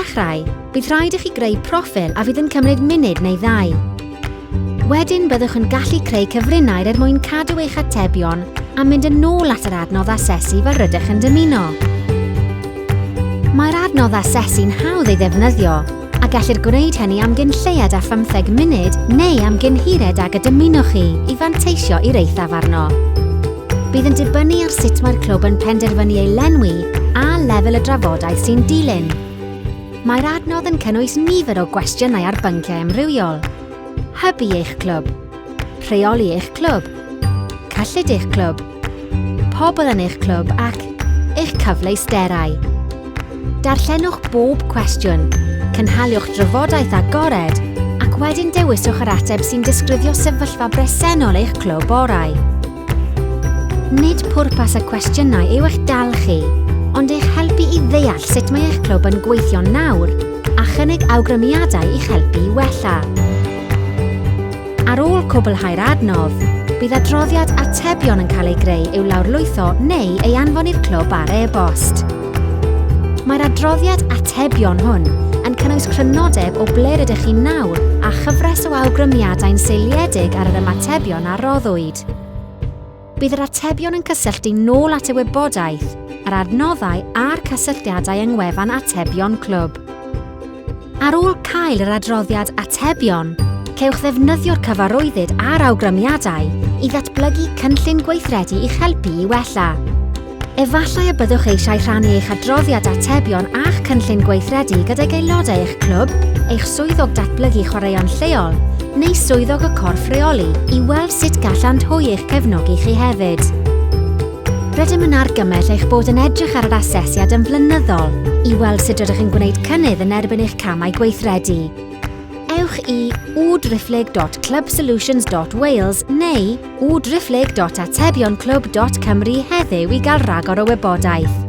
dechrau, bydd rhaid i chi greu proffil a fydd yn cymryd munud neu 2. Wedyn byddwch yn gallu creu cyfrinair mwyn cadw eich atebion a mynd yn ôl at yr adnodd asesu fel rydych yn dymuno. Mae'r adnodd asesu'n hawdd ei ddefnyddio a gellir gwneud hynny am gynlleied a 15 munud neu am gynhired ag y dymunwch chi i fanteisio i'r eithaf arno. Bydd yn dibynnu ar sut mae'r clwb yn penderfynu ei lenwi a lefel y drafodaeth sy'n dilyn. Mae'r adnodd yn cynnwys nifer o gwestiynau ar bynciau amrywiol. Hybu eich clwb, rheoli eich clwb, cyllid eich clwb, pobl yn eich clwb ac eich cyfleusterau. Darllenwch bob cwestiwn, cynhaliwch drafodaeth agored ac wedyn dewiswch yr ateb sy'n disgrifio sefyllfa bresennol eich clwb orau. Nid pwrpas y cwestiynau yw eich dal chi, ond eich helpu i ddeall sut mae eich clwb yn gweithio nawr a chynnig awgrymiadau i'ch helpu i wella. Ar ôl cwblhau'r adnodd, bydd adroddiad atebion yn cael ei greu i'w lawrlwytho neu ei anfon i'r clwb ar e-bost. Mae'r adroddiad atebion hwn yn cynnwys crynodeb o ble rydych chi nawr a chyfres o awgrymiadau'n seiliedig ar yr ymatebion a roddwyd. Bydd yr atebion yn cysylltu nôl at y wybodaeth, yr adnoddau a'r cysylltiadau yng ngwefan Atebion Clwb. Ar ôl cael yr adroddiad atebion, cewch ddefnyddio'r cyfarwyddyd a'r awgrymiadau i ddatblygu cynllun gweithredu i'ch helpu i wella. Efallai y byddwch eisiau rhannu eich adroddiad atebion a'ch cynllun gweithredu gydag aelodau eich clwb, eich swyddog datblygu chwaraeon lleol, neu swyddog y corff rheoli i weld sut gallant hwy eich cefnogi chi hefyd. Rydym yn argymell eich bod yn edrych ar yr asesiad yn flynyddol i weld sut rydych yn gwneud cynnydd yn erbyn eich camau gweithredu. Ewch i www.clubsolutions.wales neu www.atebionclwb.cymru heddiw i gael rhagor o wybodaeth.